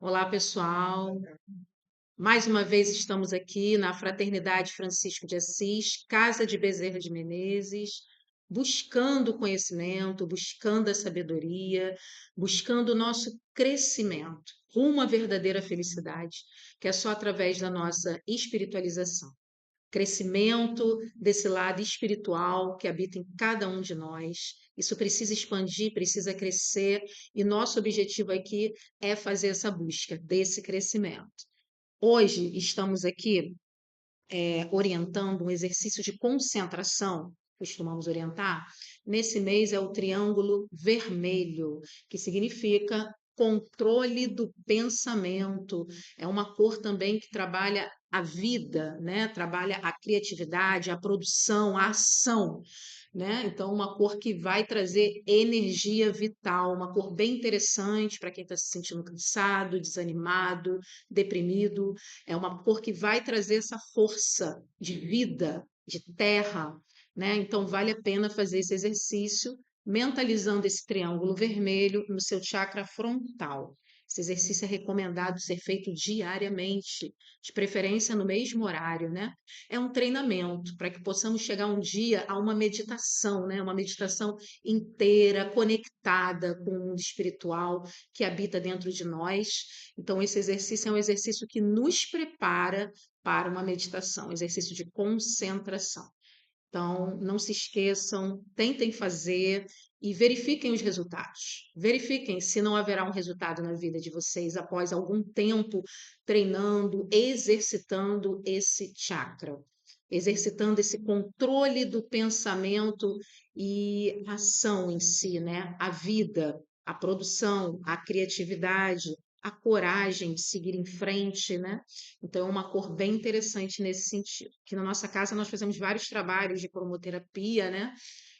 Olá, pessoal. Mais uma vez estamos aqui na Fraternidade Francisco de Assis, Casa de Bezerra de Menezes, buscando o conhecimento, buscando a sabedoria, buscando o nosso crescimento, rumo à verdadeira felicidade, que é só através da nossa espiritualização. Crescimento desse lado espiritual que habita em cada um de nós. Isso precisa expandir, precisa crescer, e nosso objetivo aqui é fazer essa busca desse crescimento. Hoje estamos aqui orientando um exercício de concentração, costumamos orientar. Nesse mês é o triângulo vermelho, que significa controle do pensamento. É uma cor também que trabalha a vida, né? Trabalha a criatividade, a produção, a ação, né? Então, uma cor que vai trazer energia vital, uma cor bem interessante para quem está se sentindo cansado, desanimado, deprimido. É uma cor que vai trazer essa força de vida, de terra, né? Então, vale a pena fazer esse exercício, mentalizando esse triângulo vermelho no seu chakra frontal. Esse exercício é recomendado ser feito diariamente, de preferência no mesmo horário, né? É um treinamento para que possamos chegar um dia a uma meditação, né? Uma meditação inteira, conectada com o mundo espiritual que habita dentro de nós. Então, esse exercício é um exercício que nos prepara para uma meditação, exercício de concentração. Então, não se esqueçam, tentem fazer e verifiquem os resultados. Verifiquem se não haverá um resultado na vida de vocês após algum tempo treinando, exercitando esse chakra, exercitando esse controle do pensamento e ação em si, né? A vida, a produção, a criatividade, a coragem de seguir em frente, né? Então, é uma cor bem interessante nesse sentido. Aqui na nossa casa nós fazemos vários trabalhos de cromoterapia, né?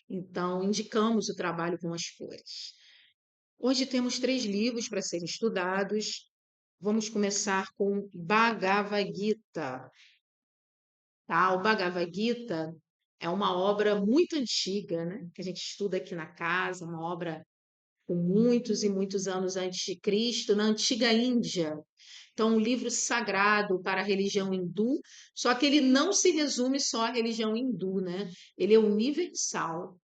Então, indicamos o trabalho com as cores. Hoje temos 3 livros para serem estudados. Vamos começar com Bhagavad Gita, tá? O Bhagavad Gita é uma obra muito antiga, né? Que a gente estuda aqui na casa, uma obra com muitos e muitos anos antes de Cristo, na antiga Índia. Então, um livro sagrado para a religião hindu, só que ele não se resume só à religião hindu, né? Ele é universal.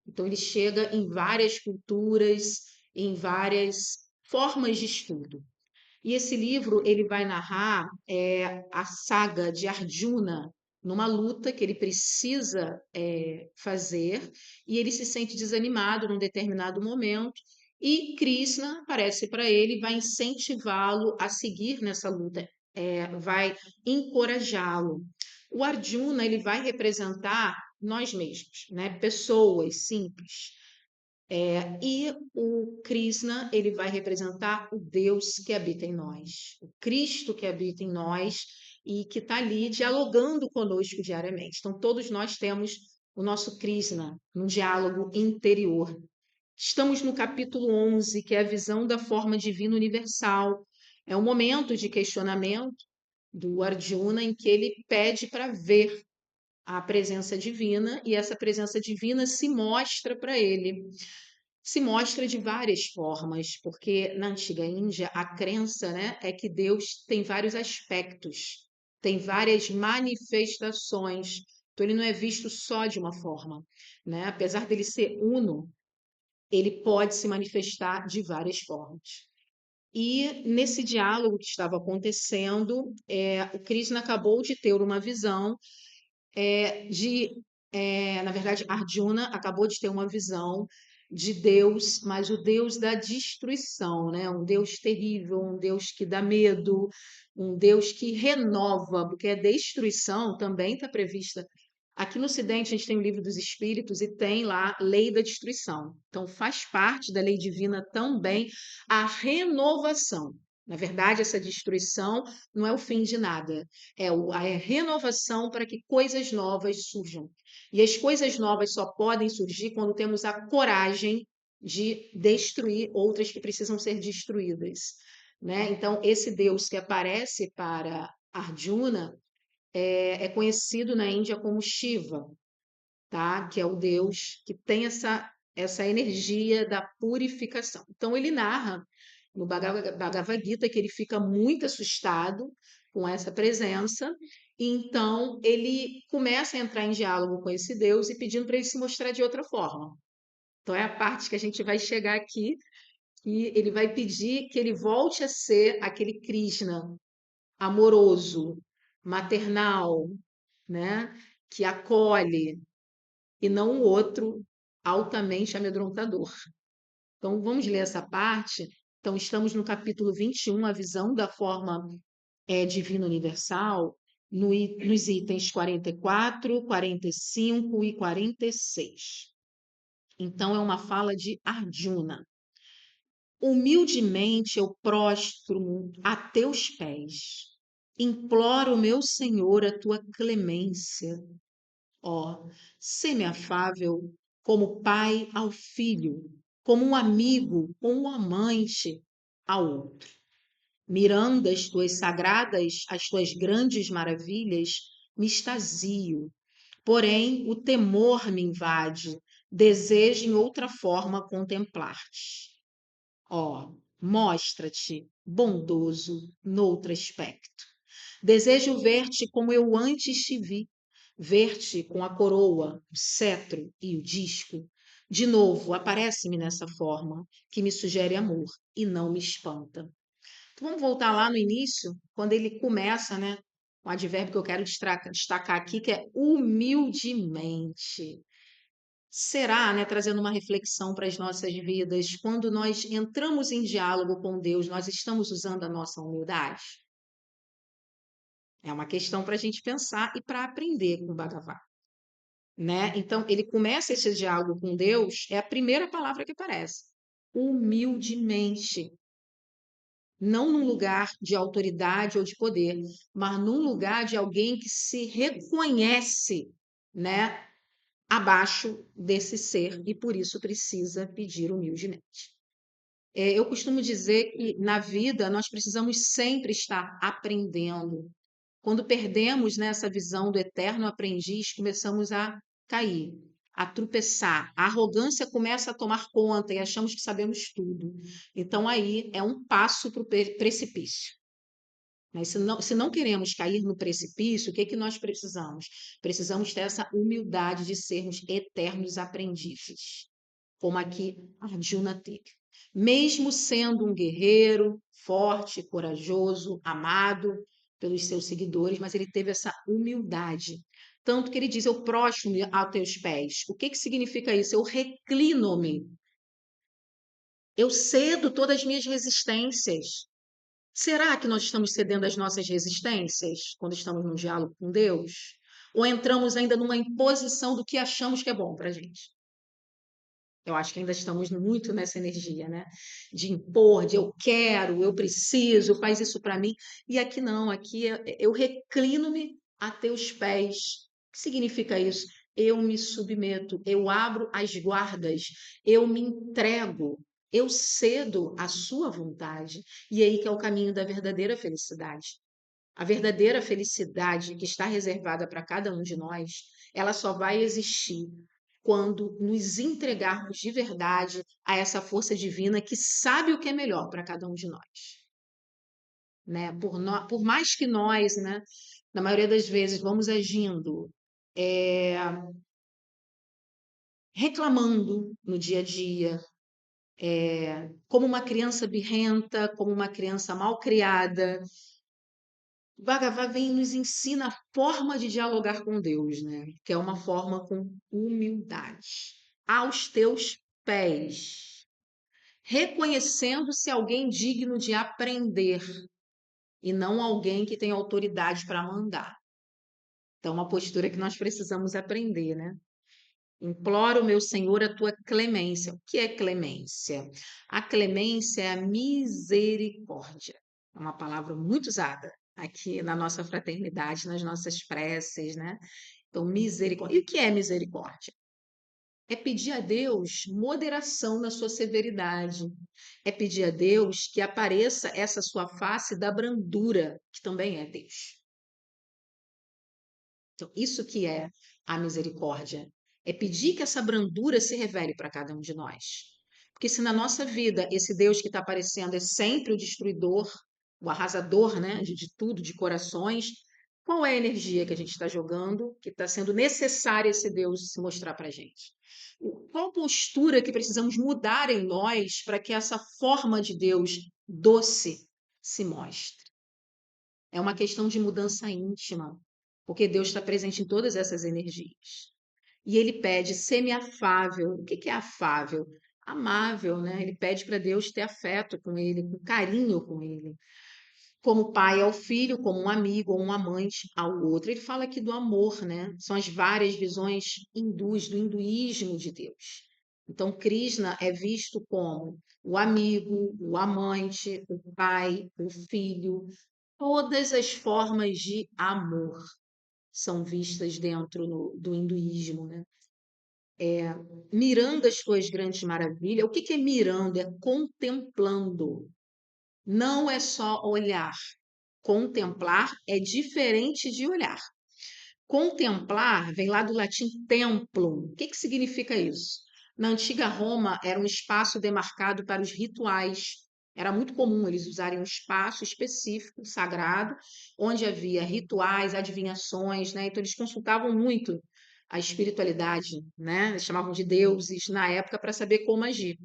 Então, ele chega em várias culturas, em várias formas de estudo. E esse livro ele vai narrar a saga de Arjuna numa luta que ele precisa fazer e ele se sente desanimado num determinado momento e Krishna aparece para ele e vai incentivá-lo a seguir nessa luta, vai encorajá-lo. O Arjuna ele vai representar nós mesmos, né? Pessoas simples, e o Krishna, ele vai representar o Deus que habita em nós, o Cristo que habita em nós e que está ali dialogando conosco diariamente. Então, todos nós temos o nosso Krishna, um diálogo interior. Estamos no capítulo 11, que é a visão da forma divina universal. É um momento de questionamento do Arjuna em que ele pede para ver a presença divina e essa presença divina se mostra para ele, se mostra de várias formas, porque na antiga Índia a crença, né, é que Deus tem vários aspectos, tem várias manifestações. Então ele não é visto só de uma forma, né? Apesar dele ser uno, ele pode se manifestar de várias formas. E nesse diálogo que estava acontecendo, o Krishna acabou de ter uma visão na verdade, Arjuna acabou de ter uma visão de Deus, mas o Deus da destruição, né? Um Deus terrível, um Deus que dá medo, um Deus que renova, porque a destruição também está prevista. Aqui no Ocidente, a gente tem o Livro dos Espíritos e tem lá a lei da destruição. Então, faz parte da lei divina também a renovação. Na verdade, essa destruição não é o fim de nada, a renovação para que coisas novas surjam. E as coisas novas só podem surgir quando temos a coragem de destruir outras que precisam ser destruídas, né? Então, esse Deus que aparece para Arjuna é conhecido na Índia como Shiva, tá? Que é o Deus que tem essa energia da purificação. Então, ele narra no Bhagavad Gita, que ele fica muito assustado com essa presença, e então ele começa a entrar em diálogo com esse Deus e pedindo para ele se mostrar de outra forma. Então é a parte que a gente vai chegar aqui, que ele vai pedir que ele volte a ser aquele Krishna amoroso, maternal, né? Que acolhe, e não o outro altamente amedrontador. Então, vamos ler essa parte. Então, estamos no capítulo 21, a visão da forma divina universal, nos itens 44, 45 e 46. Então, é uma fala de Arjuna. Humildemente eu prostro a teus pés. Imploro, meu Senhor, a tua clemência. Ó, sê-me afável como pai ao filho, como um amigo ou um amante ao outro. Mirando as tuas sagradas, as tuas grandes maravilhas, me extasio. Porém, o temor me invade, desejo em outra forma contemplar-te. Ó, mostra-te bondoso noutro aspecto. Desejo ver-te como eu antes te vi, ver-te com a coroa, o cetro e o disco. De novo, aparece-me nessa forma que me sugere amor e não me espanta. Então, vamos voltar lá no início, quando ele começa, né? Um advérbio que eu quero destacar aqui, que é humildemente. Será, né, trazendo uma reflexão para as nossas vidas, quando nós entramos em diálogo com Deus, nós estamos usando a nossa humildade? É uma questão para a gente pensar e para aprender com o Bhagavan, né? Então, ele começa esse diálogo com Deus, é a primeira palavra que aparece. Humildemente. Não num lugar de autoridade ou de poder, mas num lugar de alguém que se reconhece, né, abaixo desse ser e por isso precisa pedir humildemente. Eu costumo dizer que na vida nós precisamos sempre estar aprendendo. Quando perdemos, né, essa visão do eterno aprendiz, começamos a cair, a tropeçar. A arrogância começa a tomar conta e achamos que sabemos tudo. Então, aí é um passo para o precipício. Né? Se não queremos cair no precipício, o que, que nós precisamos? Precisamos ter essa humildade de sermos eternos aprendizes, como aqui Arjuna teve. Mesmo sendo um guerreiro forte, corajoso, amado pelos seus seguidores, mas ele teve essa humildade. Tanto que ele diz: eu prostro-me a teus pés. O que, que significa isso? Eu reclino-me. Eu cedo todas as minhas resistências. Será que nós estamos cedendo as nossas resistências quando estamos num diálogo com Deus? Ou entramos ainda numa imposição do que achamos que é bom para a gente? Eu acho que ainda estamos muito nessa energia, né? De impor, de eu quero, eu preciso, faz isso para mim. E aqui não, aqui eu reclino-me a teus pés. O que significa isso? Eu me submeto, eu abro as guardas, eu me entrego, eu cedo à sua vontade. E aí que é o caminho da verdadeira felicidade. A verdadeira felicidade que está reservada para cada um de nós, ela só vai existir quando nos entregarmos de verdade a essa força divina que sabe o que é melhor para cada um de nós, né? Por mais que nós, né, na maioria das vezes, vamos agindo é, reclamando no dia a dia, como uma criança birrenta, como uma criança mal criada. O Bhagavan vem e nos ensina a forma de dialogar com Deus, né? Que é uma forma com humildade. Aos teus pés, reconhecendo-se alguém digno de aprender e não alguém que tem autoridade para mandar. Então, uma postura que nós precisamos aprender, né? Imploro, meu Senhor, a tua clemência. O que é clemência? A clemência é a misericórdia. É uma palavra muito usada aqui na nossa fraternidade, nas nossas preces, né? Então, misericórdia. E o que é misericórdia? É pedir a Deus moderação na sua severidade. É pedir a Deus que apareça essa sua face da brandura, que também é Deus. Então, isso que é a misericórdia. É pedir que essa brandura se revele para cada um de nós. Porque se na nossa vida esse Deus que está aparecendo é sempre o destruidor, o arrasador, né, de tudo, de corações, qual é a energia que a gente está jogando, que está sendo necessária esse Deus se mostrar para a gente? Qual postura que precisamos mudar em nós para que essa forma de Deus doce se mostre? É uma questão de mudança íntima, porque Deus está presente em todas essas energias. E ele pede semi-afável. O que que é afável? Amável, né? Ele pede para Deus ter afeto com ele, com carinho com ele. Como pai ao filho, como um amigo ou um amante ao outro. Ele fala aqui do amor, né? São as várias visões hindus, do hinduísmo de Deus. Então, Krishna é visto como o amigo, o amante, o pai, o filho. Todas as formas de amor são vistas dentro do hinduísmo, né? Mirando as tuas grandes maravilhas. O que que é mirando? É contemplando. Não é só olhar. Contemplar é diferente de olhar. Contemplar vem lá do latim templum. O que que significa isso? Na antiga Roma era um espaço demarcado para os rituais. Era muito comum eles usarem um espaço específico, sagrado, onde havia rituais, adivinhações, né? Então eles consultavam muito a espiritualidade, né? Eles chamavam de deuses na época para saber como agir.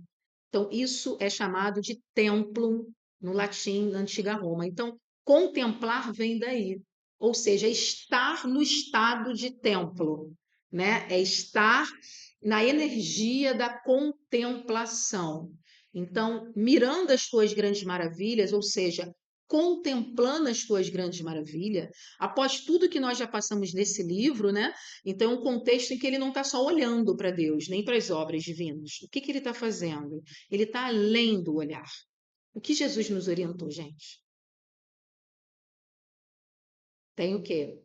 Então, isso é chamado de templum no latim, na antiga Roma. Então, contemplar vem daí, ou seja, é estar no estado de templo, né? É estar na energia da contemplação. Então, mirando as tuas grandes maravilhas, ou seja, contemplando as tuas grandes maravilhas, após tudo que nós já passamos nesse livro, né? Então, é um contexto em que ele não está só olhando para Deus, nem para as obras divinas. O que que ele está fazendo? Ele está além do olhar. O que Jesus nos orientou, gente? Tem o quê?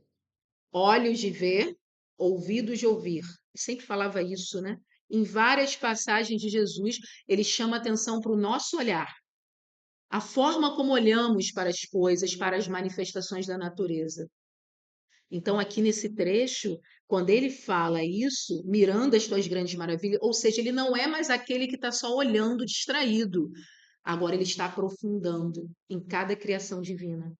Olhos de ver, ouvidos de ouvir. Eu sempre falava isso, né? Em várias passagens de Jesus, ele chama atenção para o nosso olhar, a forma como olhamos para as coisas, para as manifestações da natureza. Então, aqui nesse trecho, quando ele fala isso, mirando as tuas grandes maravilhas, ou seja, ele não é mais aquele que está só olhando distraído. Agora ele está aprofundando em cada criação divina.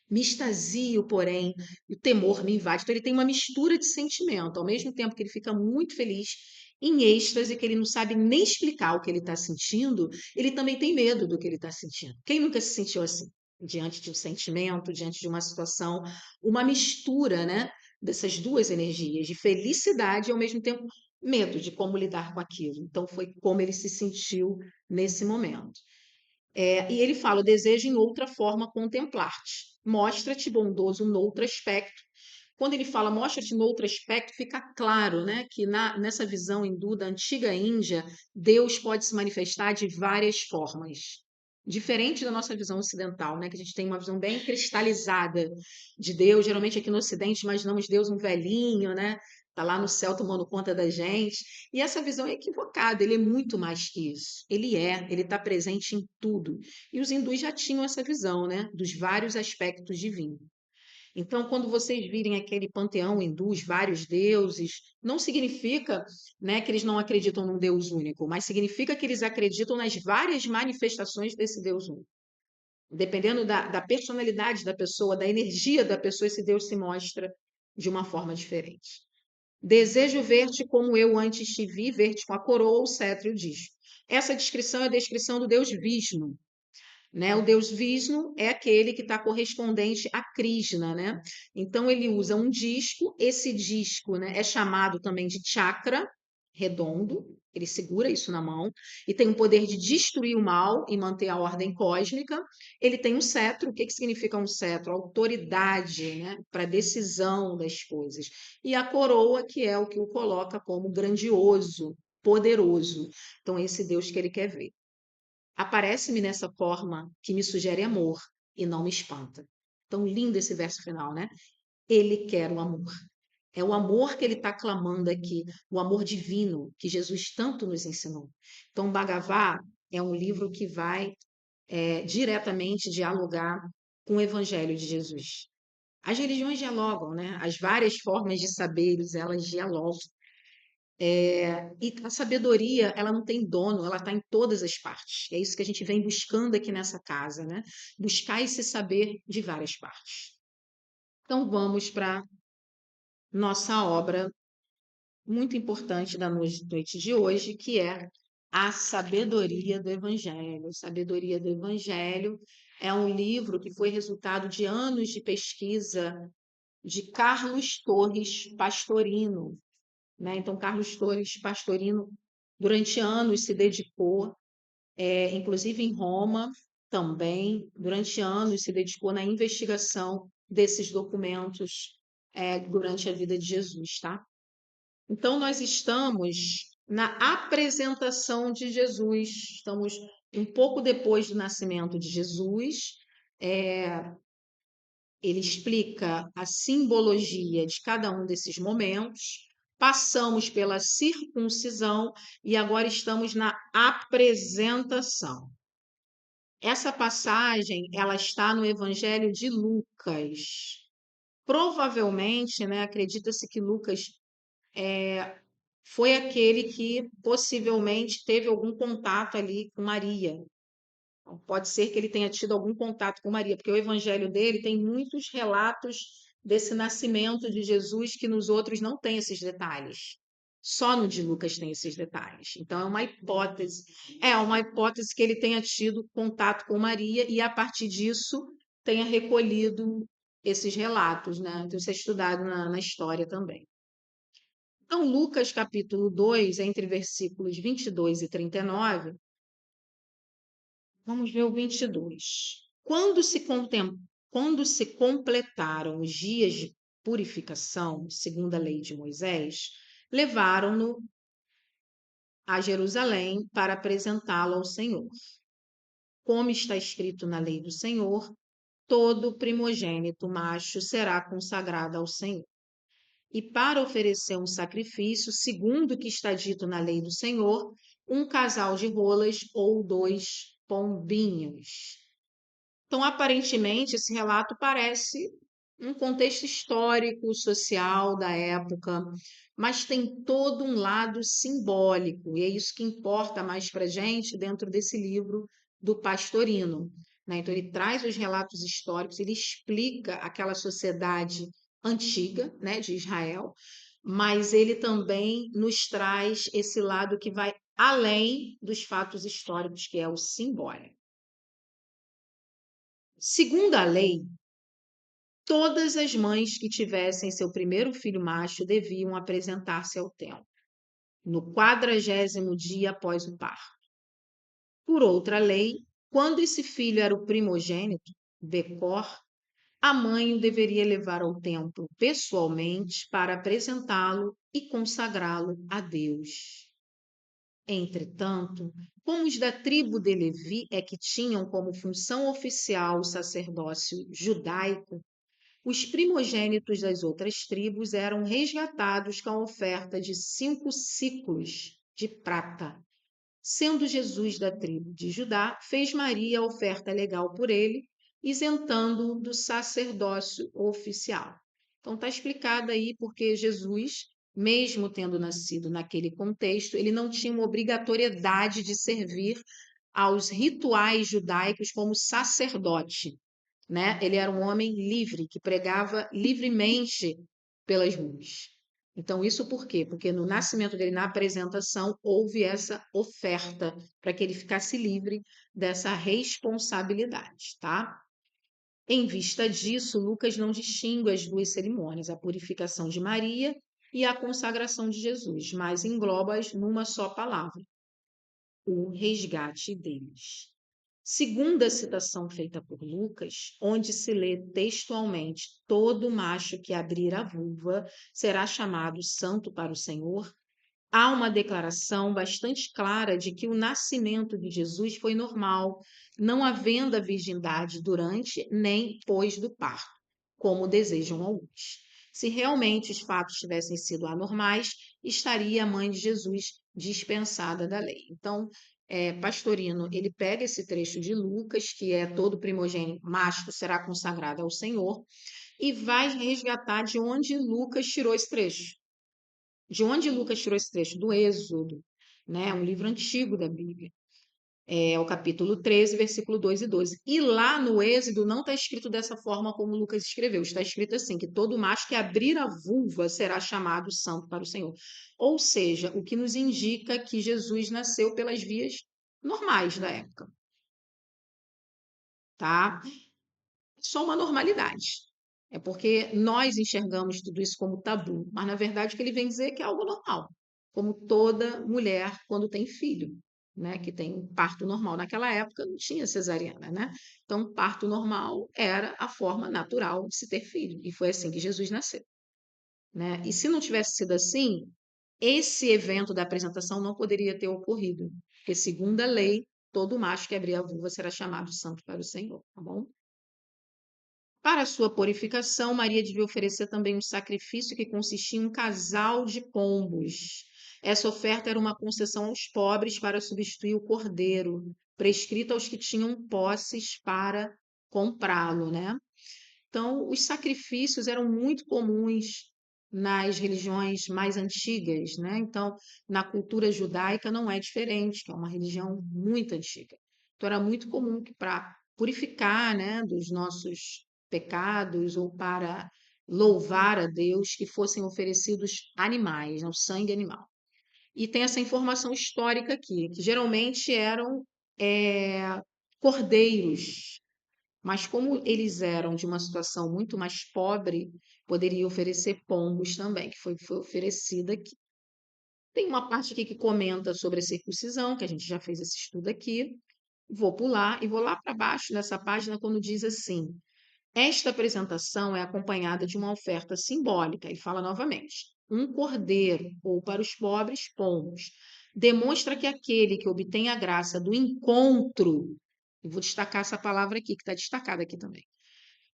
Me extasio, porém, e o temor me invade. Então ele tem uma mistura de sentimento. Ao mesmo tempo que ele fica muito feliz, em êxtase, que ele não sabe nem explicar o que ele está sentindo, ele também tem medo do que ele está sentindo. Quem nunca se sentiu assim? Diante de um sentimento, diante de uma situação, uma mistura, né, dessas duas energias, de felicidade e ao mesmo tempo medo de como lidar com aquilo. Então foi como ele se sentiu nesse momento. E ele fala: o desejo em outra forma contemplar-te. Mostra-te bondoso noutro aspecto. Quando ele fala mostra-te noutro aspecto, fica claro, né, que nessa visão hindu da antiga Índia, Deus pode se manifestar de várias formas. Diferente da nossa visão ocidental, né, que a gente tem uma visão bem cristalizada de Deus. Geralmente aqui no Ocidente imaginamos Deus um velhinho, né? Tá lá no céu tomando conta da gente. E essa visão é equivocada, ele é muito mais que isso. Ele está presente em tudo. E os hindus já tinham essa visão, né, dos vários aspectos divinos. Então, quando vocês virem aquele panteão hindu, os vários deuses, não significa, né, que eles não acreditam num Deus único, mas significa que eles acreditam nas várias manifestações desse Deus único. Dependendo da personalidade da pessoa, da energia da pessoa, esse Deus se mostra de uma forma diferente. Desejo ver-te como eu antes te vi, ver-te com a coroa, o cetro e o disco. Essa descrição é a descrição do Deus Vishnu, né? O Deus Vishnu é aquele que está correspondente a Krishna, né? Então ele usa um disco, esse disco, né, é chamado também de chakra redondo, ele segura isso na mão e tem o poder de destruir o mal e manter a ordem cósmica. Ele tem um cetro. O que que significa um cetro? Autoridade, né, para decisão das coisas. E a coroa, que é o que o coloca como grandioso, poderoso. Então, esse Deus que ele quer ver. Aparece-me nessa forma que me sugere amor e não me espanta. Tão lindo esse verso final, né? Ele quer o amor. É o amor que ele está clamando aqui, o amor divino que Jesus tanto nos ensinou. Então, Bhagavad é um livro que vai diretamente dialogar com o Evangelho de Jesus. As religiões dialogam, né? As várias formas de saberes, elas dialogam. E a sabedoria, ela não tem dono, ela está em todas as partes. É isso que a gente vem buscando aqui nessa casa, né? Buscar esse saber de várias partes. Então, vamos para nossa obra muito importante da noite de hoje, que é a Sabedoria do Evangelho. Sabedoria do Evangelho é um livro que foi resultado de anos de pesquisa de Carlos Torres Pastorino, né? Então, Carlos Torres Pastorino, durante anos, se dedicou, inclusive em Roma também, durante anos, se dedicou na investigação desses documentos, durante a vida de Jesus, tá? Então, nós estamos na apresentação de Jesus, estamos um pouco depois do nascimento de Jesus. Ele explica a simbologia de cada um desses momentos. Passamos pela circuncisão e agora estamos na apresentação. Essa passagem, ela está no Evangelho de Lucas. Provavelmente, né, acredita-se que Lucas foi aquele que possivelmente teve algum contato ali com Maria. Então, pode ser que ele tenha tido algum contato com Maria, porque o evangelho dele tem muitos relatos desse nascimento de Jesus que nos outros não tem esses detalhes. Só no de Lucas tem esses detalhes. Então, é uma hipótese que ele tenha tido contato com Maria e, a partir disso, tenha recolhido esses relatos, né? Então, isso é estudado na história também. Então, Lucas capítulo 2, entre versículos 22 e 39, vamos ver o 22. Quando se completaram os dias de purificação, segundo a lei de Moisés, levaram-no a Jerusalém para apresentá-lo ao Senhor. Como está escrito na lei do Senhor, todo primogênito macho será consagrado ao Senhor. E para oferecer um sacrifício, segundo o que está dito na lei do Senhor, um casal de rolas ou 2 pombinhos. Então, aparentemente, esse relato parece um contexto histórico, social da época, mas tem todo um lado simbólico, e é isso que importa mais para a gente dentro desse livro do Pastorino, né? Então, ele traz os relatos históricos, ele explica aquela sociedade antiga, né, de Israel, mas ele também nos traz esse lado que vai além dos fatos históricos, que é o simbólico. Segundo a lei, todas as mães que tivessem seu primeiro filho macho deviam apresentar-se ao templo, no 40º dia após o parto. Por outra lei, quando esse filho era o primogênito, Becor, a mãe o deveria levar ao templo pessoalmente para apresentá-lo e consagrá-lo a Deus. Entretanto, como os da tribo de Levi é que tinham como função oficial o sacerdócio judaico, os primogênitos das outras tribos eram resgatados com a oferta de 5 siclos de prata. Sendo Jesus da tribo de Judá, fez Maria a oferta legal por ele, isentando-o do sacerdócio oficial. Então está explicado aí porque Jesus, mesmo tendo nascido naquele contexto, ele não tinha uma obrigatoriedade de servir aos rituais judaicos como sacerdote, né? Ele era um homem livre, que pregava livremente pelas ruas. Então, isso por quê? Porque no nascimento dele, na apresentação, houve essa oferta para que ele ficasse livre dessa responsabilidade, tá? Em vista disso, Lucas não distingue as duas cerimônias, a purificação de Maria e a consagração de Jesus, mas engloba-as numa só palavra, o resgate deles. Segundo a citação feita por Lucas, onde se lê textualmente: todo macho que abrir a vulva será chamado santo para o Senhor, há uma declaração bastante clara de que o nascimento de Jesus foi normal, não havendo a virgindade durante nem depois do parto, como desejam alguns. Se realmente os fatos tivessem sido anormais, estaria a mãe de Jesus dispensada da lei. Então, Pastorino, ele pega esse trecho de Lucas, que é todo primogênito macho será consagrado ao Senhor, e vai resgatar de onde Lucas tirou esse trecho. De onde Lucas tirou esse trecho? Do Êxodo, né? Um livro antigo da Bíblia. É o capítulo 13, versículo 2 e 12. E lá no Êxodo não está escrito dessa forma como Lucas escreveu. Está escrito assim, que todo macho que abrir a vulva será chamado santo para o Senhor. Ou seja, o que nos indica que Jesus nasceu pelas vias normais da época, tá? Só uma normalidade. É porque nós enxergamos tudo isso como tabu, mas na verdade o que ele vem dizer é que é algo normal, como toda mulher quando tem filho, né, que tem parto normal. Naquela época não tinha cesariana, né? Então, parto normal era a forma natural de se ter filho, e foi assim que Jesus nasceu, né? E se não tivesse sido assim, esse evento da apresentação não poderia ter ocorrido, porque segundo a lei, todo macho que abrir a vulva será chamado santo para o Senhor, tá bom? Para sua purificação, Maria devia oferecer também um sacrifício que consistia em um casal de pombos. Essa oferta era uma concessão aos pobres para substituir o cordeiro, prescrito aos que tinham posses para comprá-lo, né? Então, os sacrifícios eram muito comuns nas religiões mais antigas, né? Então, na cultura judaica não é diferente, que é uma religião muito antiga. Então, era muito comum que para purificar, né, dos nossos pecados ou para louvar a Deus, que fossem oferecidos animais, né, o sangue animal. E tem essa informação histórica aqui, que geralmente eram cordeiros, mas como eles eram de uma situação muito mais pobre, poderia oferecer pombos também, que foi oferecida aqui. Tem uma parte aqui que comenta sobre a circuncisão, que a gente já fez esse estudo aqui. Vou pular e vou lá para baixo nessa página quando diz assim: esta apresentação é acompanhada de uma oferta simbólica, e fala novamente, um cordeiro, ou para os pobres, pombos. Demonstra que aquele que obtém a graça do encontro, e vou destacar essa palavra aqui, que está destacada aqui também,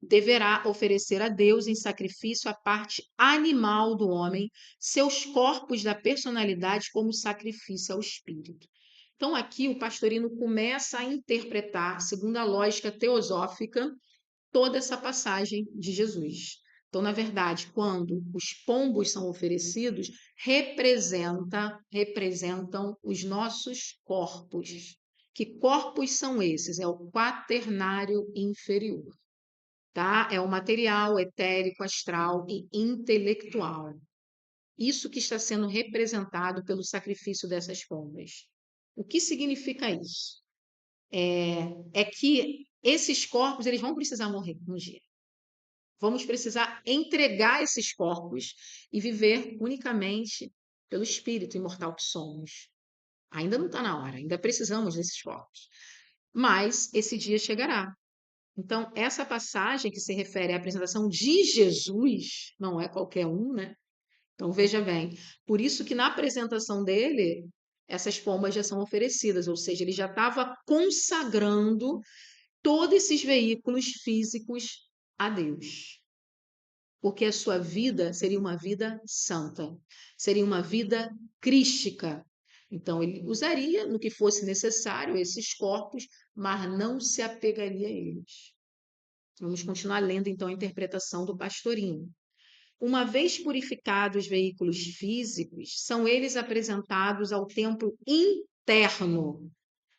deverá oferecer a Deus em sacrifício a parte animal do homem, seus corpos da personalidade como sacrifício ao espírito. Então, aqui o pastorino começa a interpretar, segundo a lógica teosófica, toda essa passagem de Jesus. Então, na verdade, quando os pombos são oferecidos, representam os nossos corpos. Que corpos são esses? É o quaternário inferior, tá? É o material etérico, astral e intelectual. Isso que está sendo representado pelo sacrifício dessas pombas. O que significa isso? É que esses corpos eles vão precisar morrer um dia. Vamos precisar entregar esses corpos e viver unicamente pelo espírito imortal que somos. Ainda não está na hora, ainda precisamos desses corpos. Mas esse dia chegará. Então, essa passagem que se refere à apresentação de Jesus, não é qualquer um, né? Então, veja bem, por isso que na apresentação dele, essas pombas já são oferecidas, ou seja, ele já estava consagrando todos esses veículos físicos a Deus. Porque a sua vida seria uma vida santa, seria uma vida crística. Então, ele usaria no que fosse necessário esses corpos, mas não se apegaria a eles. Vamos continuar lendo então a interpretação do pastorinho. Uma vez purificados os veículos físicos, são eles apresentados ao templo interno.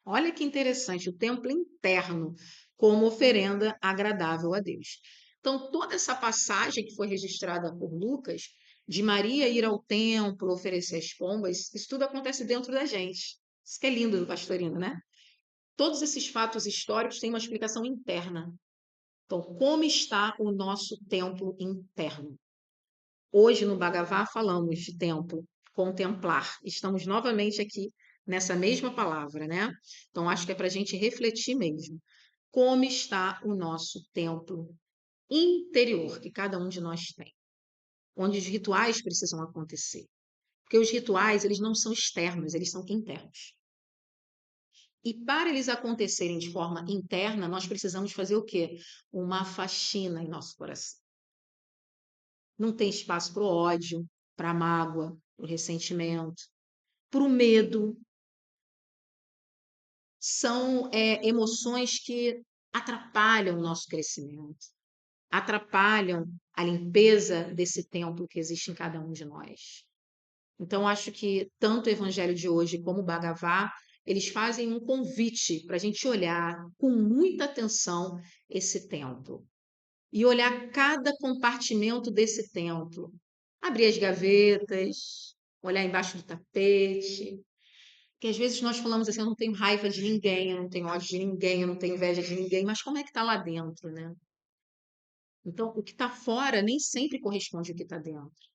Olha que interessante, o templo interno, como oferenda agradável a Deus. Então, toda essa passagem que foi registrada por Lucas, de Maria ir ao templo, oferecer as pombas, isso tudo acontece dentro da gente. Isso que é lindo do pastorino, né? Todos esses fatos históricos têm uma explicação interna. Então, como está o nosso templo interno? Hoje no Bhagavá falamos de templo, contemplar. Estamos novamente aqui nessa mesma palavra, né? Então, acho que é para a gente refletir mesmo. Como está o nosso templo interior, que cada um de nós tem? Onde os rituais precisam acontecer. Porque os rituais, eles não são externos, eles são internos. E para eles acontecerem de forma interna, nós precisamos fazer o quê? Uma faxina em nosso coração. Não tem espaço para o ódio, para a mágoa, para o ressentimento, para o medo. São emoções que atrapalham o nosso crescimento, atrapalham a limpeza desse templo que existe em cada um de nós. Então, acho que tanto o Evangelho de hoje como o Bhagavad, eles fazem um convite para a gente olhar com muita atenção esse templo e olhar cada compartimento desse templo. Abrir as gavetas, olhar embaixo do tapete, que às vezes nós falamos assim, eu não tenho raiva de ninguém, eu não tenho ódio de ninguém, eu não tenho inveja de ninguém, mas como é que está lá dentro, né? Então, o que está fora nem sempre corresponde ao que está dentro.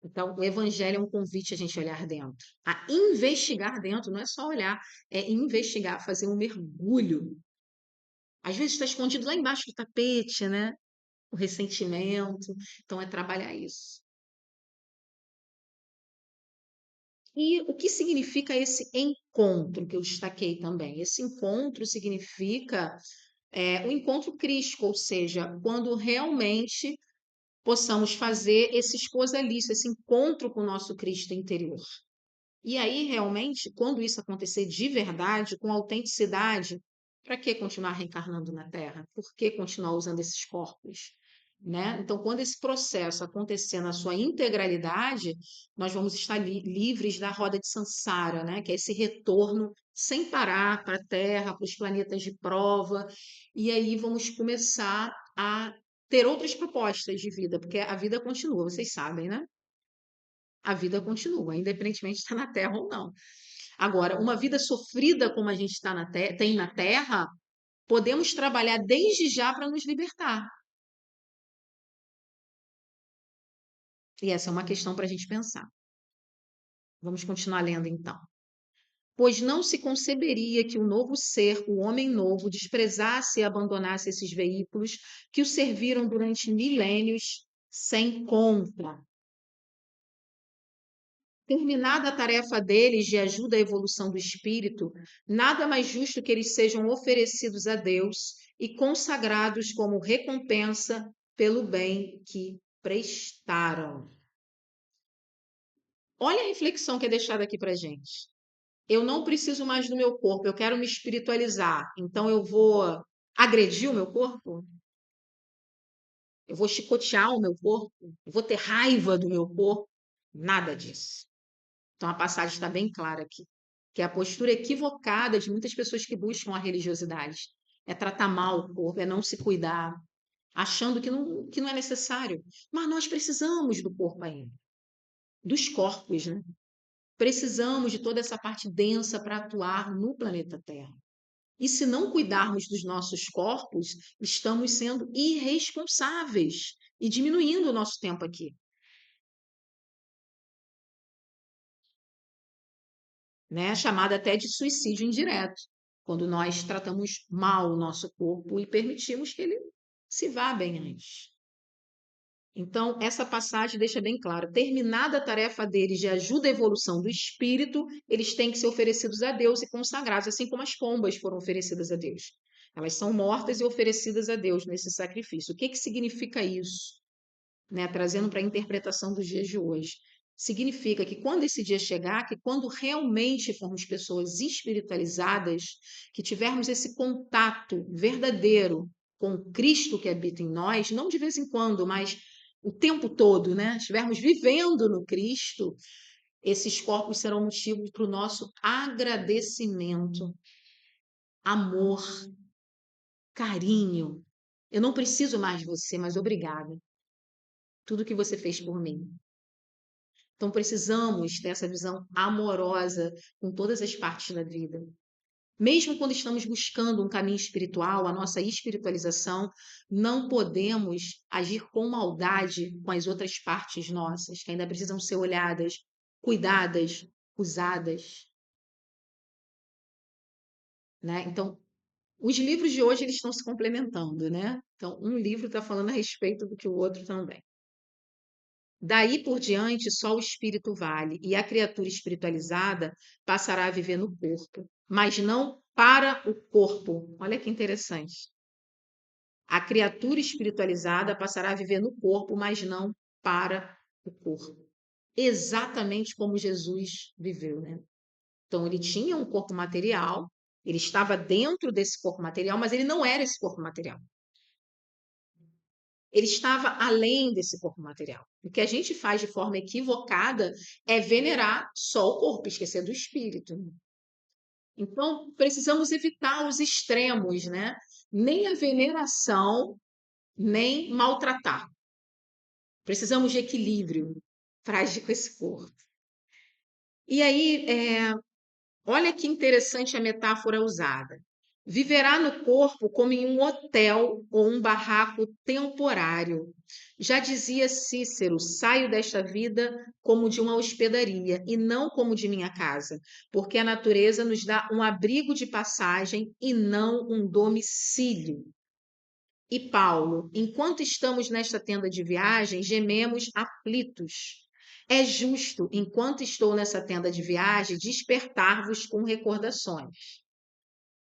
Então, o evangelho é um convite a gente olhar dentro, a investigar dentro, não é só olhar, é investigar, fazer um mergulho. Às vezes está escondido lá embaixo do tapete, né? O ressentimento. Então, é trabalhar isso. E o que significa esse encontro que eu destaquei também? Esse encontro significa o encontro crístico, ou seja, quando realmente possamos fazer esse esposalício, esse encontro com o nosso Cristo interior. E aí, realmente, quando isso acontecer de verdade, com autenticidade, para que continuar reencarnando na Terra? Por que continuar usando esses corpos? Né? Então, quando esse processo acontecer na sua integralidade, nós vamos estar livres da roda de Sansara, né? Que é esse retorno sem parar para a Terra, para os planetas de prova, e aí vamos começar a ter outras propostas de vida, porque a vida continua, vocês sabem, né? A vida continua, independentemente de estar na Terra ou não. Agora, uma vida sofrida como a gente tem na Terra, podemos trabalhar desde já para nos libertar. E essa é uma questão para a gente pensar. Vamos continuar lendo então. Pois não se conceberia que o novo ser, o homem novo, desprezasse e abandonasse esses veículos que o serviram durante milênios sem conta. Terminada a tarefa deles de ajuda à evolução do espírito, nada mais justo que eles sejam oferecidos a Deus e consagrados como recompensa pelo bem que prestaram. Olha a reflexão que é deixada aqui para gente. Eu não preciso mais do meu corpo, eu quero me espiritualizar, então eu vou agredir o meu corpo? Eu vou chicotear o meu corpo? Eu vou ter raiva do meu corpo? Nada disso. Então a passagem está bem clara aqui, que é a postura equivocada de muitas pessoas que buscam a religiosidade. É tratar mal o corpo, é não se cuidar, achando que não é necessário. Mas nós precisamos do corpo ainda, dos corpos, né? Precisamos de toda essa parte densa para atuar no planeta Terra. E se não cuidarmos dos nossos corpos, estamos sendo irresponsáveis e diminuindo o nosso tempo aqui. Né? Chamada até de suicídio indireto, quando nós tratamos mal o nosso corpo e permitimos que ele se vá bem antes. Então, essa passagem deixa bem claro: terminada a tarefa deles de ajuda à evolução do espírito, eles têm que ser oferecidos a Deus e consagrados, assim como as pombas foram oferecidas a Deus. Elas são mortas e oferecidas a Deus nesse sacrifício. O que que significa isso? Né, trazendo para a interpretação dos dias de hoje. Significa que quando esse dia chegar, que quando realmente formos pessoas espiritualizadas, que tivermos esse contato verdadeiro com o Cristo que habita em nós, não de vez em quando, mas o tempo todo, né? Estivermos vivendo no Cristo, esses corpos serão motivo para o nosso agradecimento, amor, carinho. Eu não preciso mais de você, mas obrigada. Tudo que você fez por mim. Então, precisamos ter essa visão amorosa com todas as partes da vida. Mesmo quando estamos buscando um caminho espiritual, a nossa espiritualização, não podemos agir com maldade com as outras partes nossas, que ainda precisam ser olhadas, cuidadas, usadas. Né? Então, os livros de hoje eles estão se complementando, né? Então, um livro está falando a respeito do que o outro também. Daí por diante, só o espírito vale, e a criatura espiritualizada passará a viver no corpo, mas não para o corpo. Olha que interessante. A criatura espiritualizada passará a viver no corpo, mas não para o corpo. Exatamente como Jesus viveu, né? Então, ele tinha um corpo material, ele estava dentro desse corpo material, mas ele não era esse corpo material. Ele estava além desse corpo material. O que a gente faz de forma equivocada é venerar só o corpo, esquecer do espírito. Então, precisamos evitar os extremos, né? Nem a veneração, nem maltratar. Precisamos de equilíbrio para agir com esse corpo. E aí, olha que interessante a metáfora usada. Viverá no corpo como em um hotel ou um barraco temporário. Já dizia Cícero: saio desta vida como de uma hospedaria e não como de minha casa, porque a natureza nos dá um abrigo de passagem e não um domicílio. E Paulo: enquanto estamos nesta tenda de viagem, gememos aflitos. É justo, enquanto estou nessa tenda de viagem, despertar-vos com recordações.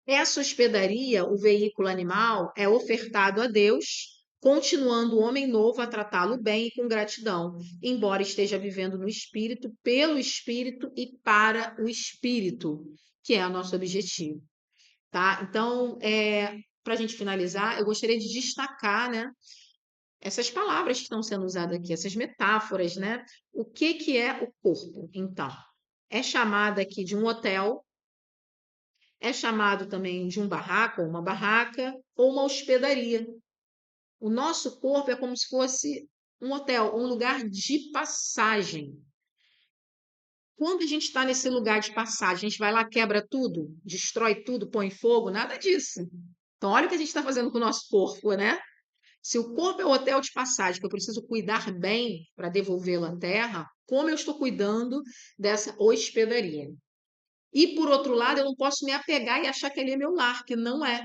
Essa hospedaria, o veículo animal, é ofertado a Deus, continuando o homem novo a tratá-lo bem e com gratidão, embora esteja vivendo no espírito, pelo espírito e para o espírito, que é o nosso objetivo, tá? Então, para a gente finalizar, eu gostaria de destacar, né, essas palavras que estão sendo usadas aqui, essas metáforas, né? O que que é o corpo, então? É chamado aqui de um hotel, é chamado também de um barraco, ou uma barraca, ou uma hospedaria. O nosso corpo é como se fosse um hotel, um lugar de passagem. Quando a gente está nesse lugar de passagem, a gente vai lá, quebra tudo, destrói tudo, põe fogo, nada disso. Então, olha o que a gente está fazendo com o nosso corpo, né? Se o corpo é o hotel de passagem, que eu preciso cuidar bem para devolvê-lo à terra, como eu estou cuidando dessa hospedaria? E, por outro lado, eu não posso me apegar e achar que ele é meu lar, que não é.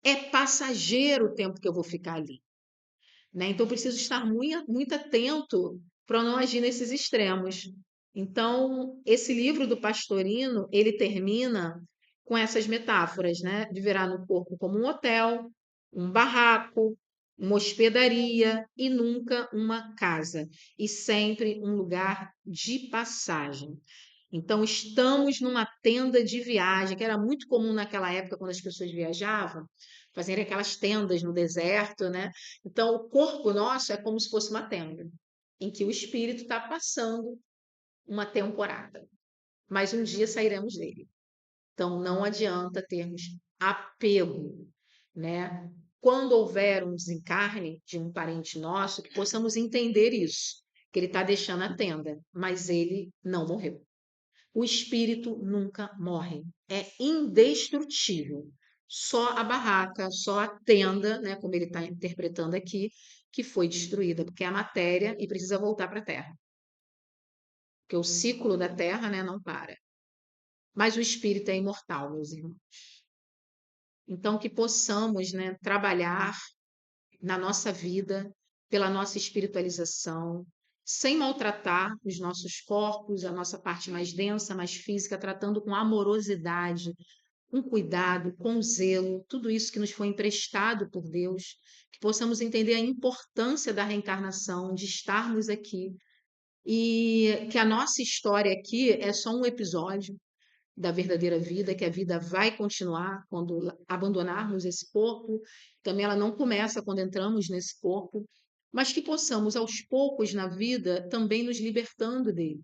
É passageiro o tempo que eu vou ficar ali, né? Então, eu preciso estar muito, muito atento para não agir nesses extremos. Então, esse livro do Pastorino, ele termina com essas metáforas, né? Viverá no corpo como um hotel, um barraco, uma hospedaria e nunca uma casa, e sempre um lugar de passagem. Então, estamos numa tenda de viagem, que era muito comum naquela época, quando as pessoas viajavam, fazerem aquelas tendas no deserto, né? Então, o corpo nosso é como se fosse uma tenda, em que o espírito está passando uma temporada, mas um dia sairemos dele. Então, não adianta termos apego, né? Quando houver um desencarne de um parente nosso, que possamos entender isso, que ele está deixando a tenda, mas ele não morreu. O espírito nunca morre, é indestrutível. Só a barraca, só a tenda, né, como ele está interpretando aqui, que foi destruída, porque é a matéria e precisa voltar para a Terra. Porque o ciclo da Terra, né, não para. Mas o espírito é imortal, meus irmãos. Então, que possamos, né, trabalhar na nossa vida pela nossa espiritualização, sem maltratar os nossos corpos, a nossa parte mais densa, mais física, tratando com amorosidade, com cuidado, com zelo, tudo isso que nos foi emprestado por Deus, que possamos entender a importância da reencarnação, de estarmos aqui, e que a nossa história aqui é só um episódio da verdadeira vida, que a vida vai continuar quando abandonarmos esse corpo, também ela não começa quando entramos nesse corpo, mas que possamos aos poucos na vida também nos libertando dele,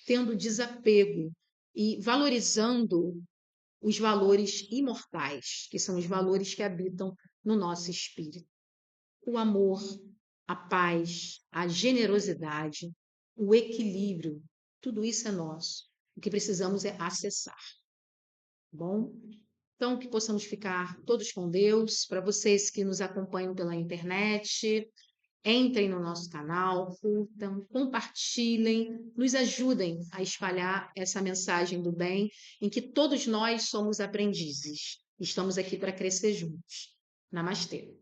tendo desapego e valorizando os valores imortais, que são os valores que habitam no nosso espírito. O amor, a paz, a generosidade, o equilíbrio, tudo isso é nosso. O que precisamos é acessar, tá bom? Então, que possamos ficar todos com Deus. Para vocês que nos acompanham pela internet, entrem no nosso canal, curtam, compartilhem, nos ajudem a espalhar essa mensagem do bem, em que todos nós somos aprendizes. Estamos aqui para crescer juntos. Namastê.